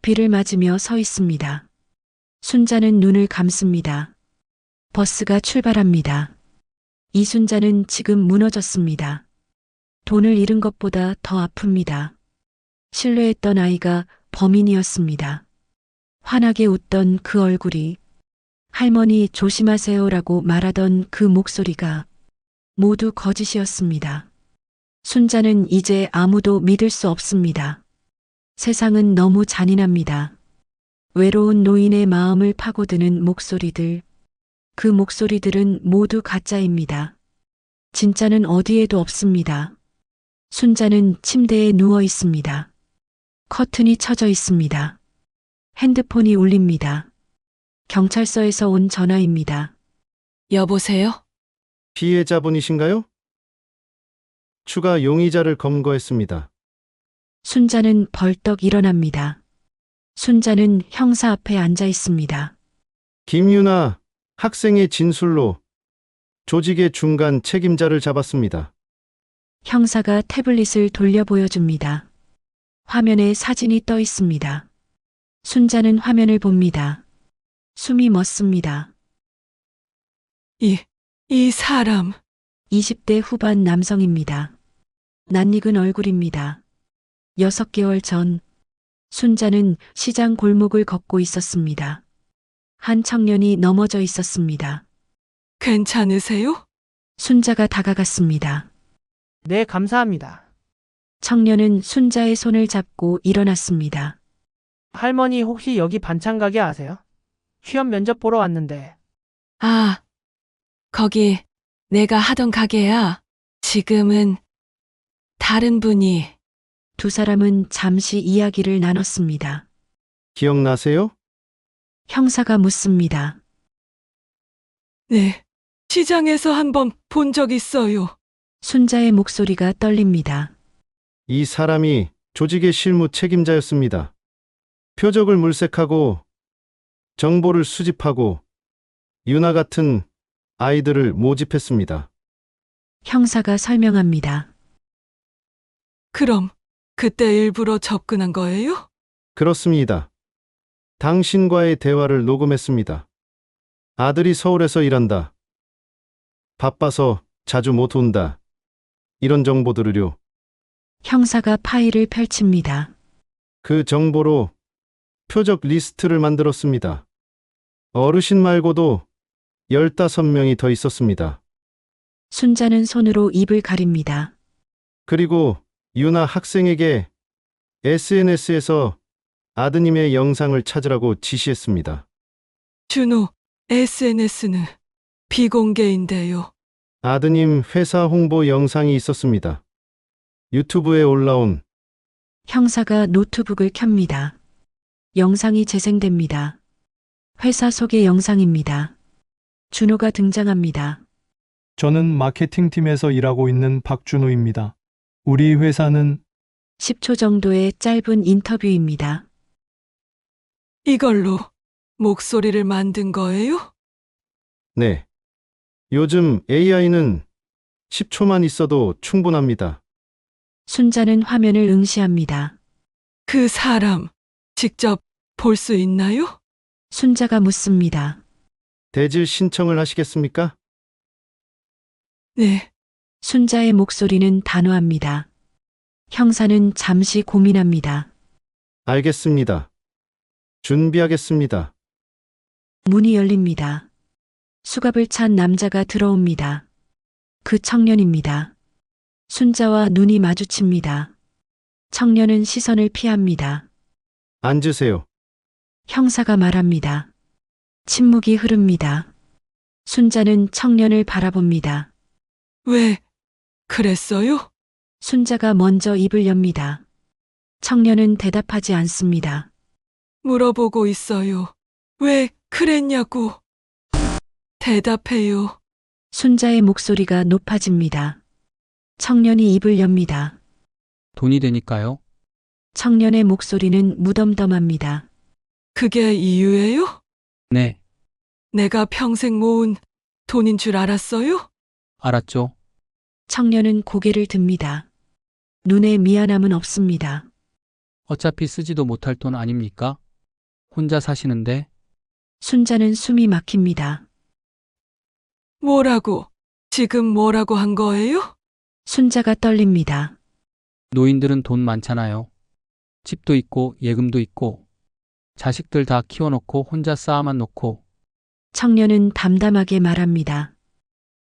Speaker 1: 비를 맞으며 서 있습니다. 순자는 눈을 감습니다. 버스가 출발합니다. 이순자는 지금 무너졌습니다. 돈을 잃은 것보다 더 아픕니다. 신뢰했던 아이가 범인이었습니다. 환하게 웃던 그 얼굴이, 할머니 조심하세요라고 말하던 그 목소리가 모두 거짓이었습니다. 순자는 이제 아무도 믿을 수 없습니다. 세상은 너무 잔인합니다. 외로운 노인의 마음을 파고드는 목소리들, 그 목소리들은 모두 가짜입니다. 진짜는 어디에도 없습니다. 순자는 침대에 누워 있습니다. 커튼이 쳐져 있습니다. 핸드폰이 울립니다. 경찰서에서 온 전화입니다.
Speaker 3: 여보세요?
Speaker 7: 피해자분이신가요? 추가 용의자를 검거했습니다.
Speaker 1: 순자는 벌떡 일어납니다. 순자는 형사 앞에 앉아 있습니다.
Speaker 7: 김유나 학생의 진술로 조직의 중간 책임자를 잡았습니다.
Speaker 1: 형사가 태블릿을 돌려 보여줍니다. 화면에 사진이 떠 있습니다. 순자는 화면을 봅니다. 숨이 멎습니다.
Speaker 3: 이 사람.
Speaker 1: 20대 후반 남성입니다. 낯익은 얼굴입니다. 6개월 전, 순자는 시장 골목을 걷고 있었습니다. 한 청년이 넘어져 있었습니다.
Speaker 3: 괜찮으세요?
Speaker 1: 순자가 다가갔습니다.
Speaker 9: 네, 감사합니다.
Speaker 1: 청년은 순자의 손을 잡고 일어났습니다.
Speaker 9: 할머니 혹시 여기 반찬 가게 아세요? 취업 면접 보러 왔는데.
Speaker 3: 아, 거기 내가 하던 가게야. 지금은 다른 분이.
Speaker 1: 두 사람은 잠시 이야기를 나눴습니다.
Speaker 7: 기억나세요?
Speaker 1: 형사가 묻습니다.
Speaker 3: 네, 시장에서 한번 본 적 있어요.
Speaker 1: 순자의 목소리가 떨립니다.
Speaker 7: 이 사람이 조직의 실무 책임자였습니다. 표적을 물색하고 정보를 수집하고 유나 같은 아이들을 모집했습니다.
Speaker 1: 형사가 설명합니다.
Speaker 3: 그럼 그때 일부러 접근한 거예요?
Speaker 7: 그렇습니다. 당신과의 대화를 녹음했습니다. 아들이 서울에서 일한다. 바빠서 자주 못 온다. 이런 정보 들으려.
Speaker 1: 형사가 파일을 펼칩니다.
Speaker 7: 그 정보로 표적 리스트를 만들었습니다. 어르신 말고도 15명이 더 있었습니다.
Speaker 1: 순자는 손으로 입을 가립니다.
Speaker 7: 그리고 유나 학생에게 SNS에서 아드님의 영상을 찾으라고 지시했습니다.
Speaker 3: 준호, SNS는 비공개인데요.
Speaker 7: 아드님 회사 홍보 영상이 있었습니다. 유튜브에 올라온
Speaker 1: 형사가 노트북을 켭니다. 영상이 재생됩니다. 회사 소개 영상입니다. 준호가 등장합니다.
Speaker 6: 저는 마케팅팀에서 일하고 있는 박준호입니다. 우리 회사는
Speaker 1: 10초 정도의 짧은 인터뷰입니다.
Speaker 3: 이걸로 목소리를 만든 거예요?
Speaker 7: 네. 요즘 AI는 10초만 있어도 충분합니다.
Speaker 1: 순자는 화면을 응시합니다.
Speaker 3: 그 사람 직접 볼 수 있나요?
Speaker 1: 순자가 묻습니다.
Speaker 7: 대질 신청을 하시겠습니까?
Speaker 3: 네,
Speaker 1: 순자의 목소리는 단호합니다. 형사는 잠시 고민합니다.
Speaker 7: 알겠습니다. 준비하겠습니다.
Speaker 1: 문이 열립니다. 수갑을 찬 남자가 들어옵니다. 그 청년입니다. 순자와 눈이 마주칩니다. 청년은 시선을 피합니다.
Speaker 7: 앉으세요.
Speaker 1: 형사가 말합니다. 침묵이 흐릅니다. 순자는 청년을 바라봅니다.
Speaker 3: 왜 그랬어요?
Speaker 1: 순자가 먼저 입을 엽니다. 청년은 대답하지 않습니다.
Speaker 3: 물어보고 있어요. 왜 그랬냐고. 대답해요.
Speaker 1: 순자의 목소리가 높아집니다. 청년이 입을 엽니다.
Speaker 10: 돈이 되니까요.
Speaker 1: 청년의 목소리는 무덤덤합니다.
Speaker 3: 그게 이유예요?
Speaker 10: 네,
Speaker 3: 내가 평생 모은 돈인 줄 알았어요?
Speaker 10: 알았죠.
Speaker 1: 청년은 고개를 듭니다. 눈에 미안함은 없습니다.
Speaker 10: 어차피 쓰지도 못할 돈 아닙니까? 혼자 사시는데.
Speaker 1: 순자는 숨이 막힙니다.
Speaker 3: 뭐라고? 지금 뭐라고 한 거예요?
Speaker 1: 순자가 떨립니다.
Speaker 10: 노인들은 돈 많잖아요. 집도 있고 예금도 있고 자식들 다 키워놓고 혼자 쌓아만 놓고.
Speaker 1: 청년은 담담하게 말합니다.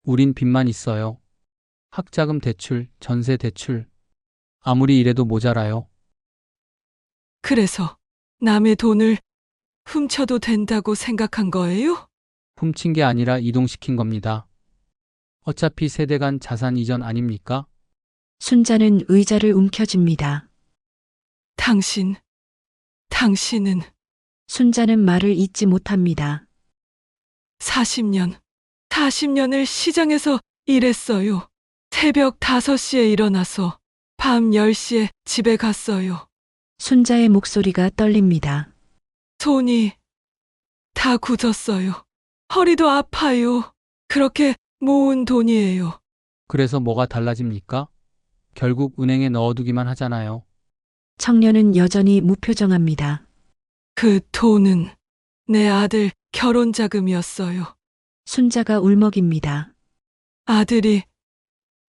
Speaker 10: 우린 빚만 있어요. 학자금 대출, 전세 대출. 아무리 일해도 모자라요.
Speaker 3: 그래서 남의 돈을 훔쳐도 된다고 생각한 거예요?
Speaker 10: 훔친 게 아니라 이동시킨 겁니다. 어차피 세대 간 자산 이전 아닙니까?
Speaker 1: 순자는 의자를 움켜쥡니다.
Speaker 3: 당신은
Speaker 1: 순자는 말을 잇지 못합니다.
Speaker 3: 40년을 시장에서 일했어요. 새벽 5시에 일어나서 밤 10시에 집에 갔어요.
Speaker 1: 순자의 목소리가 떨립니다.
Speaker 3: 손이 다 굳었어요. 허리도 아파요. 그렇게 모은 돈이에요.
Speaker 10: 그래서 뭐가 달라집니까? 결국 은행에 넣어두기만 하잖아요.
Speaker 1: 청년은 여전히 무표정합니다.
Speaker 3: 그 돈은 내 아들 결혼 자금이었어요.
Speaker 1: 순자가 울먹입니다.
Speaker 3: 아들이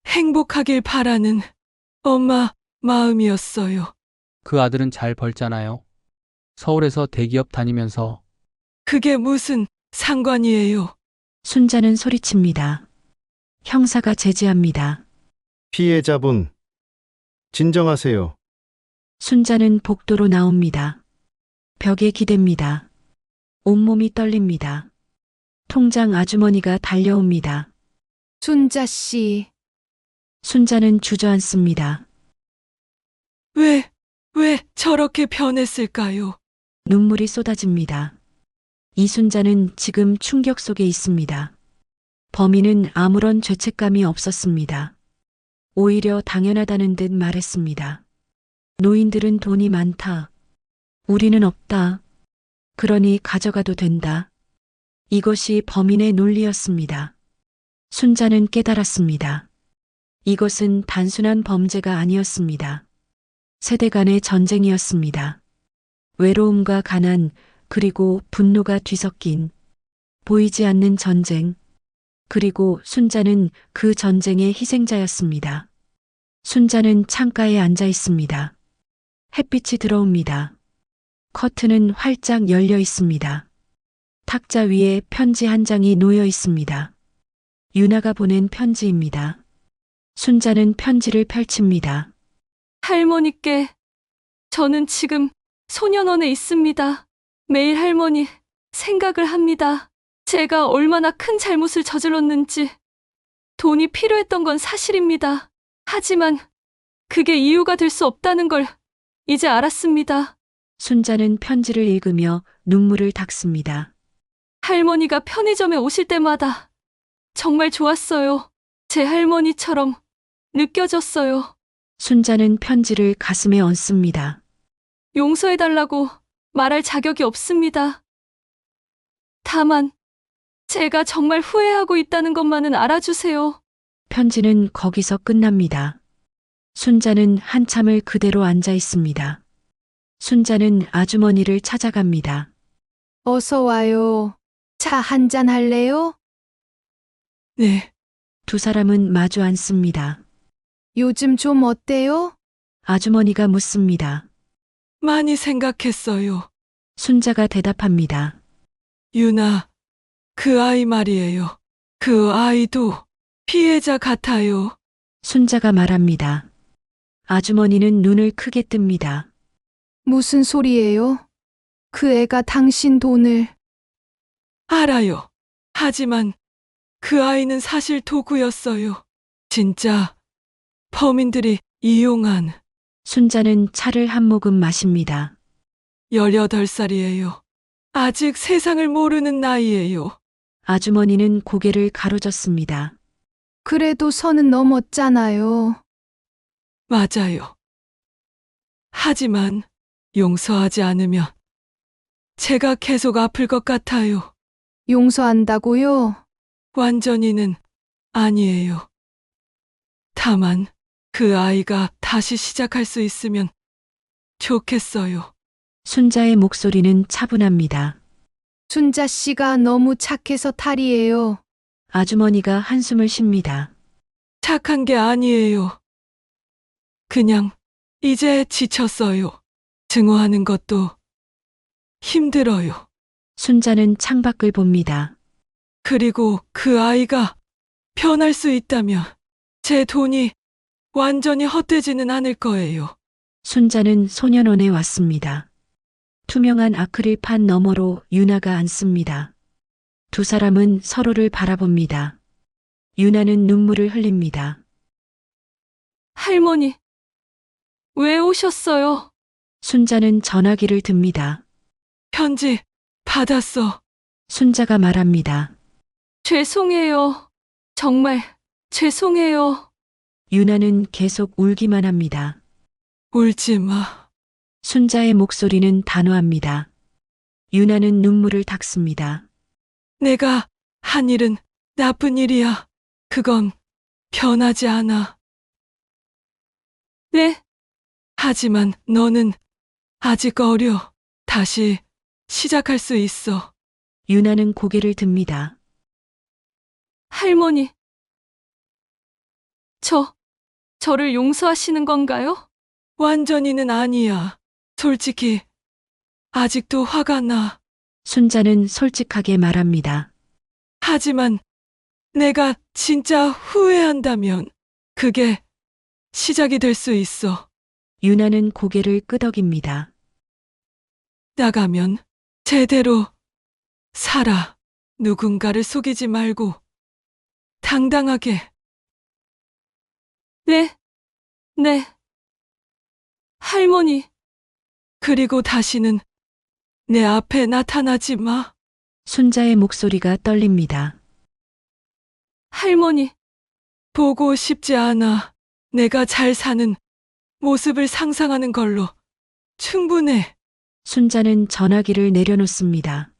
Speaker 3: 행복하길 바라는 엄마 마음이었어요.
Speaker 10: 그 아들은 잘 벌잖아요. 서울에서 대기업 다니면서.
Speaker 3: 그게 무슨 상관이에요?
Speaker 1: 순자는 소리칩니다. 형사가 제지합니다.
Speaker 7: 피해자분, 진정하세요.
Speaker 1: 순자는 복도로 나옵니다. 벽에 기댑니다. 온몸이 떨립니다. 통장 아주머니가 달려옵니다.
Speaker 2: 순자 씨,
Speaker 1: 순자는 주저앉습니다.
Speaker 3: 왜 저렇게 변했을까요?
Speaker 1: 눈물이 쏟아집니다. 이순자는 지금 충격 속에 있습니다. 범인은 아무런 죄책감이 없었습니다. 오히려 당연하다는 듯 말했습니다. 노인들은 돈이 많다. 우리는 없다. 그러니 가져가도 된다. 이것이 범인의 논리였습니다. 순자는 깨달았습니다. 이것은 단순한 범죄가 아니었습니다. 세대 간의 전쟁이었습니다. 외로움과 가난, 그리고 분노가 뒤섞인 보이지 않는 전쟁. 그리고 순자는 그 전쟁의 희생자였습니다. 순자는 창가에 앉아 있습니다. 햇빛이 들어옵니다. 커튼은 활짝 열려 있습니다. 탁자 위에 편지 한 장이 놓여 있습니다. 유나가 보낸 편지입니다. 순자는 편지를 펼칩니다.
Speaker 4: 할머니께 저는 지금 소년원에 있습니다. 매일 할머니 생각을 합니다. 제가 얼마나 큰 잘못을 저질렀는지. 돈이 필요했던 건 사실입니다. 하지만 그게 이유가 될 수 없다는 걸 이제 알았습니다.
Speaker 1: 순자는 편지를 읽으며 눈물을 닦습니다.
Speaker 4: 할머니가 편의점에 오실 때마다 정말 좋았어요. 제 할머니처럼 느껴졌어요.
Speaker 1: 순자는 편지를 가슴에 얹습니다.
Speaker 4: 용서해달라고 말할 자격이 없습니다. 다만 제가 정말 후회하고 있다는 것만은 알아주세요.
Speaker 1: 편지는 거기서 끝납니다. 순자는 한참을 그대로 앉아 있습니다. 순자는 아주머니를 찾아갑니다.
Speaker 2: 어서 와요. 차 한잔 할래요?
Speaker 3: 네,
Speaker 1: 두 사람은 마주 앉습니다.
Speaker 2: 요즘 좀 어때요?
Speaker 1: 아주머니가 묻습니다.
Speaker 3: 많이 생각했어요.
Speaker 1: 순자가 대답합니다.
Speaker 3: 유나, 그 아이 말이에요. 그 아이도 피해자 같아요.
Speaker 1: 순자가 말합니다. 아주머니는 눈을 크게 뜹니다.
Speaker 2: 무슨 소리예요? 그 애가 당신 돈을.
Speaker 3: 알아요. 하지만 그 아이는 사실 도구였어요. 진짜 범인들이 이용한.
Speaker 1: 순자는 차를 한 모금 마십니다.
Speaker 3: 18살이에요. 아직 세상을 모르는 나이예요.
Speaker 1: 아주머니는 고개를 가로젓습니다.
Speaker 2: 그래도 선은 넘었잖아요.
Speaker 3: 맞아요. 하지만 용서하지 않으면 제가 계속 아플 것 같아요.
Speaker 2: 용서한다고요?
Speaker 3: 완전히는 아니에요. 다만 그 아이가 다시 시작할 수 있으면 좋겠어요.
Speaker 1: 순자의 목소리는 차분합니다.
Speaker 2: 순자 씨가 너무 착해서 탈이에요.
Speaker 1: 아주머니가 한숨을 쉽니다.
Speaker 3: 착한 게 아니에요. 그냥 이제 지쳤어요. 증오하는 것도 힘들어요.
Speaker 1: 순자는 창밖을 봅니다.
Speaker 3: 그리고 그 아이가 변할 수 있다면 제 돈이 완전히 헛되지는 않을 거예요.
Speaker 1: 순자는 소년원에 왔습니다. 투명한 아크릴판 너머로 유나가 앉습니다. 두 사람은 서로를 바라봅니다. 유나는 눈물을 흘립니다.
Speaker 4: 할머니, 왜 오셨어요?
Speaker 1: 순자는 전화기를 듭니다.
Speaker 3: 편지 받았어.
Speaker 1: 순자가 말합니다.
Speaker 4: 죄송해요. 정말 죄송해요.
Speaker 1: 유나는 계속 울기만 합니다.
Speaker 3: 울지 마.
Speaker 1: 순자의 목소리는 단호합니다. 유나는 눈물을 닦습니다.
Speaker 3: 내가 한 일은 나쁜 일이야. 그건 변하지 않아.
Speaker 4: 네,
Speaker 3: 하지만 너는 아직 어려. 다시 시작할 수 있어.
Speaker 1: 유나는 고개를 듭니다.
Speaker 4: 할머니. 저를 용서하시는 건가요?
Speaker 3: 완전히는 아니야. 솔직히 아직도 화가 나.
Speaker 1: 순자는 솔직하게 말합니다.
Speaker 3: 하지만 내가 진짜 후회한다면 그게 시작이 될 수 있어.
Speaker 1: 유나는 고개를 끄덕입니다.
Speaker 3: 나가면 제대로 살아. 누군가를 속이지 말고 당당하게.
Speaker 4: 네, 네. 할머니,
Speaker 3: 그리고 다시는 내 앞에 나타나지 마.
Speaker 1: 순자의 목소리가 떨립니다.
Speaker 4: 할머니.
Speaker 3: 보고 싶지 않아. 내가 잘 사는 모습을 상상하는 걸로 충분해.
Speaker 1: 순자는 전화기를 내려놓습니다.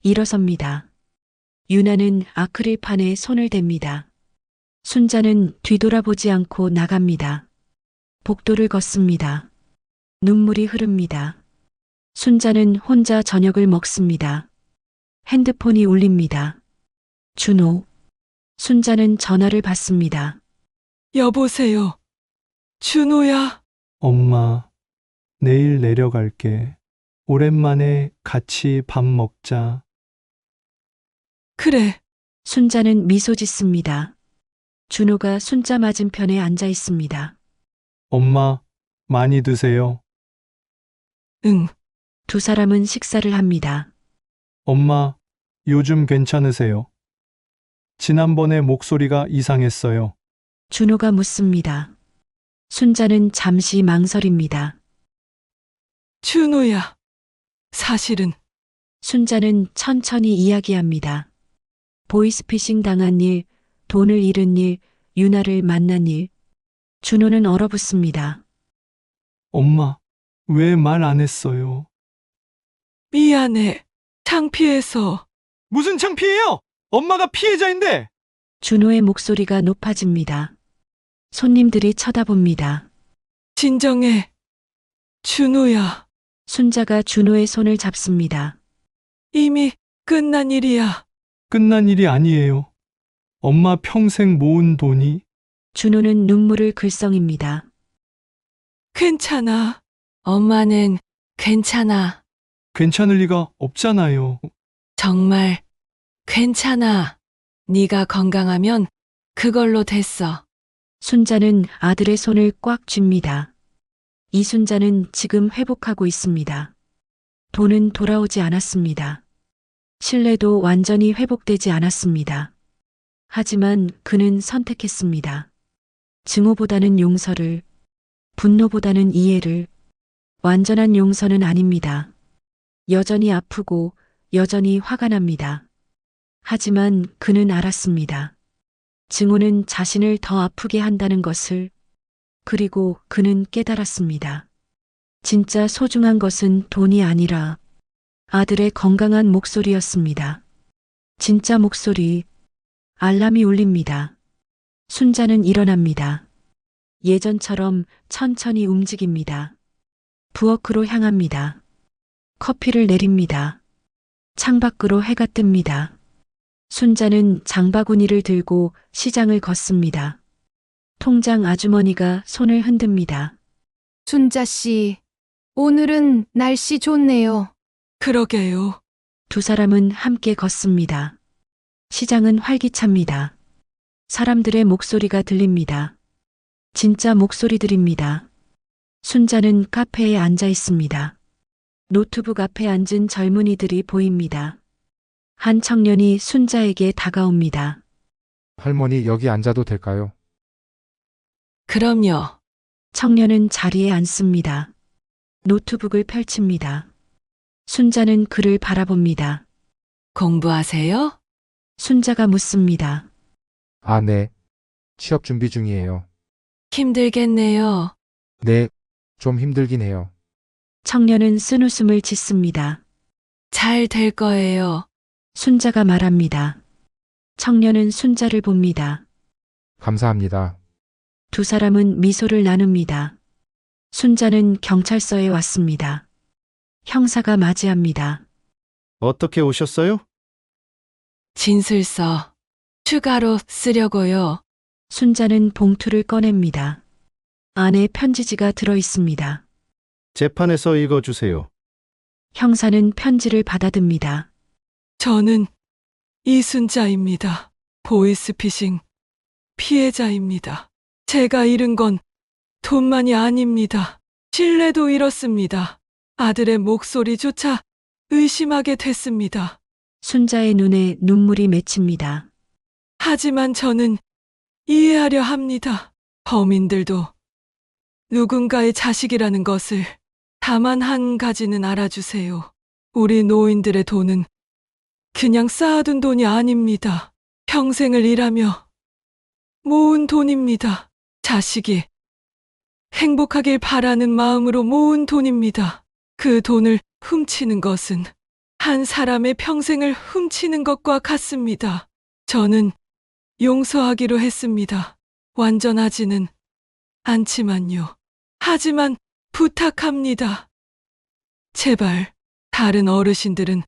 Speaker 1: 일어섭니다. 유나는 아크릴판에 손을 댑니다. 순자는 뒤돌아보지 않고 나갑니다. 복도를 걷습니다. 눈물이 흐릅니다. 순자는 혼자 저녁을 먹습니다. 핸드폰이 울립니다. 준호. 순자는 전화를 받습니다.
Speaker 3: 여보세요. 준호야.
Speaker 6: 엄마, 내일 내려갈게. 오랜만에 같이 밥 먹자.
Speaker 3: 그래.
Speaker 1: 순자는 미소 짓습니다. 준호가 순자 맞은편에 앉아 있습니다.
Speaker 6: 엄마, 많이 드세요.
Speaker 3: 응.
Speaker 1: 두 사람은 식사를 합니다.
Speaker 6: 엄마, 요즘 괜찮으세요? 지난번에 목소리가 이상했어요.
Speaker 1: 준호가 묻습니다. 순자는 잠시 망설입니다.
Speaker 3: 준호야. 사실은
Speaker 1: 순자는 천천히 이야기합니다. 보이스피싱 당한 일, 돈을 잃은 일, 유나를 만난 일. 준호는 얼어붙습니다.
Speaker 6: 엄마, 왜 말 안 했어요?
Speaker 3: 미안해. 창피해서.
Speaker 6: 무슨 창피해요? 엄마가 피해자인데!
Speaker 1: 준호의 목소리가 높아집니다. 손님들이 쳐다봅니다.
Speaker 3: 진정해. 준호야.
Speaker 1: 순자가 준호의 손을 잡습니다.
Speaker 3: 이미 끝난 일이야.
Speaker 6: 끝난 일이 아니에요. 엄마 평생 모은 돈이
Speaker 1: 준호는 눈물을 글썽입니다.
Speaker 3: 괜찮아. 엄마는 괜찮아.
Speaker 6: 괜찮을 리가 없잖아요.
Speaker 3: 정말 괜찮아. 네가 건강하면 그걸로 됐어.
Speaker 1: 순자는 아들의 손을 꽉 쥡니다. 이순자는 지금 회복하고 있습니다. 돈은 돌아오지 않았습니다. 신뢰도 완전히 회복되지 않았습니다. 하지만 그는 선택했습니다. 증오보다는 용서를, 분노보다는 이해를. 완전한 용서는 아닙니다. 여전히 아프고 여전히 화가 납니다. 하지만 그는 알았습니다. 증오는 자신을 더 아프게 한다는 것을. 그리고 그는 깨달았습니다. 진짜 소중한 것은 돈이 아니라 아들의 건강한 목소리였습니다. 진짜 목소리. 알람이 울립니다. 순자는 일어납니다. 예전처럼 천천히 움직입니다. 부엌으로 향합니다. 커피를 내립니다. 창밖으로 해가 뜹니다. 순자는 장바구니를 들고 시장을 걷습니다. 통장 아주머니가 손을 흔듭니다.
Speaker 2: 순자 씨, 오늘은 날씨 좋네요.
Speaker 3: 그러게요.
Speaker 1: 두 사람은 함께 걷습니다. 시장은 활기찹니다. 사람들의 목소리가 들립니다. 진짜 목소리들입니다. 순자는 카페에 앉아 있습니다. 노트북 앞에 앉은 젊은이들이 보입니다. 한 청년이 순자에게 다가옵니다.
Speaker 11: 할머니 여기 앉아도 될까요?
Speaker 3: 그럼요.
Speaker 1: 청년은 자리에 앉습니다. 노트북을 펼칩니다. 순자는 그를 바라봅니다.
Speaker 3: 공부하세요?
Speaker 1: 순자가 묻습니다.
Speaker 11: 아, 네. 취업 준비 중이에요.
Speaker 3: 힘들겠네요.
Speaker 11: 네, 좀 힘들긴 해요.
Speaker 1: 청년은 쓴웃음을 짓습니다.
Speaker 3: 잘 될 거예요.
Speaker 1: 순자가 말합니다. 청년은 순자를 봅니다.
Speaker 11: 감사합니다.
Speaker 1: 두 사람은 미소를 나눕니다. 순자는 경찰서에 왔습니다. 형사가 맞이합니다.
Speaker 7: 어떻게 오셨어요?
Speaker 3: 진술서 추가로 쓰려고요.
Speaker 1: 순자는 봉투를 꺼냅니다. 안에 편지지가 들어 있습니다.
Speaker 7: 재판에서 읽어주세요.
Speaker 1: 형사는 편지를 받아듭니다.
Speaker 3: 저는 이순자입니다. 보이스피싱 피해자입니다. 제가 잃은 건 돈만이 아닙니다. 신뢰도 잃었습니다. 아들의 목소리조차 의심하게 됐습니다.
Speaker 1: 순자의 눈에 눈물이 맺힙니다.
Speaker 3: 하지만 저는 이해하려 합니다. 범인들도 누군가의 자식이라는 것을. 다만 한 가지는 알아주세요. 우리 노인들의 돈은 그냥 쌓아둔 돈이 아닙니다. 평생을 일하며 모은 돈입니다. 자식이 행복하길 바라는 마음으로 모은 돈입니다. 그 돈을 훔치는 것은 한 사람의 평생을 훔치는 것과 같습니다. 저는 용서하기로 했습니다. 완전하지는 않지만요. 하지만 부탁합니다. 제발 다른 어르신들은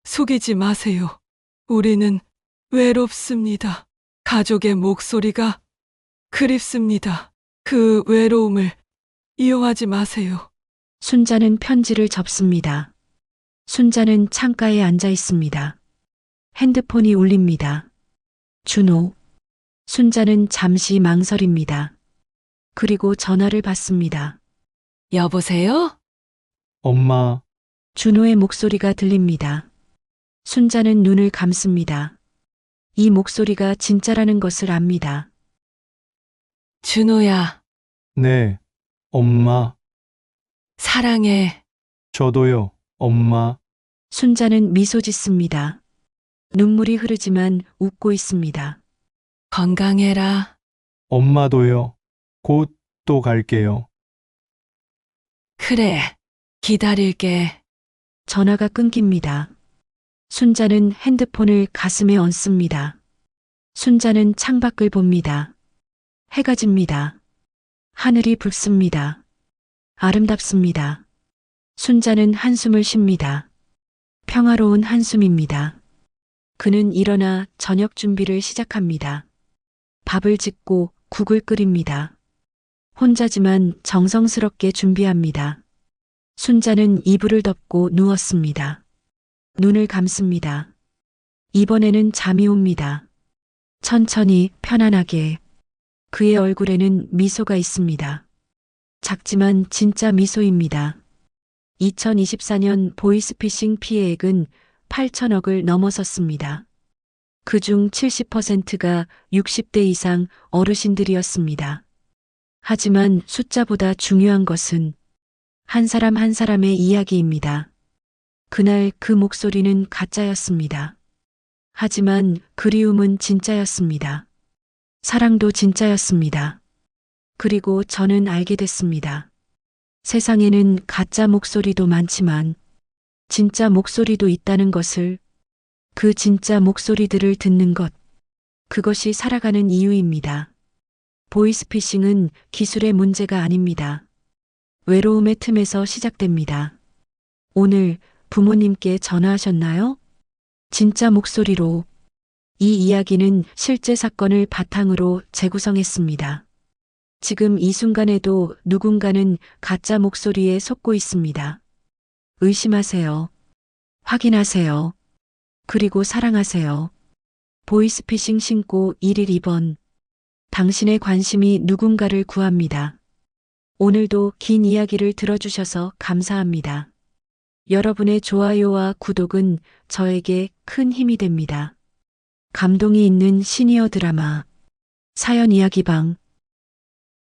Speaker 3: 속이지 마세요. 우리는 외롭습니다. 가족의 목소리가 그립습니다. 그 외로움을 이용하지 마세요.
Speaker 1: 순자는 편지를 접습니다. 순자는 창가에 앉아 있습니다. 핸드폰이 울립니다. 준호. 순자는 잠시 망설입니다. 그리고 전화를 받습니다.
Speaker 3: 여보세요?
Speaker 6: 엄마,
Speaker 1: 준호의 목소리가 들립니다. 순자는 눈을 감습니다. 이 목소리가 진짜라는 것을 압니다.
Speaker 3: 준호야,
Speaker 6: 네, 엄마,
Speaker 3: 사랑해.
Speaker 6: 저도요, 엄마.
Speaker 1: 순자는 미소 짓습니다. 눈물이 흐르지만 웃고 있습니다.
Speaker 3: 건강해라.
Speaker 6: 엄마도요. 곧 또 갈게요.
Speaker 3: 그래, 기다릴게.
Speaker 1: 전화가 끊깁니다. 순자는 핸드폰을 가슴에 얹습니다. 순자는 창밖을 봅니다. 해가 집니다. 하늘이 붉습니다. 아름답습니다. 순자는 한숨을 쉽니다. 평화로운 한숨입니다. 그는 일어나 저녁 준비를 시작합니다. 밥을 짓고 국을 끓입니다. 혼자지만 정성스럽게 준비합니다. 순자는 이불을 덮고 누웠습니다. 눈을 감습니다. 이번에는 잠이 옵니다. 천천히 편안하게. 그의 얼굴에는 미소가 있습니다. 작지만 진짜 미소입니다. 2024년 보이스피싱 피해액은 8천억을 넘어섰습니다. 그중 70%가 60대 이상 어르신들이었습니다. 하지만 숫자보다 중요한 것은 한 사람 한 사람의 이야기입니다. 그날 그 목소리는 가짜였습니다. 하지만 그리움은 진짜였습니다. 사랑도 진짜였습니다. 그리고 저는 알게 됐습니다. 세상에는 가짜 목소리도 많지만 진짜 목소리도 있다는 것을, 그 진짜 목소리들을 듣는 것, 그것이 살아가는 이유입니다. 보이스피싱은 기술의 문제가 아닙니다. 외로움의 틈에서 시작됩니다. 오늘 부모님께 전화하셨나요? 진짜 목소리로. 이 이야기는 실제 사건을 바탕으로 재구성했습니다. 지금 이 순간에도 누군가는 가짜 목소리에 속고 있습니다. 의심하세요. 확인하세요. 그리고 사랑하세요. 보이스피싱 신고 1일 2번. 당신의 관심이 누군가를 구합니다. 오늘도 긴 이야기를 들어주셔서 감사합니다. 여러분의 좋아요와 구독은 저에게 큰 힘이 됩니다. 감동이 있는 시니어 드라마 사연 이야기방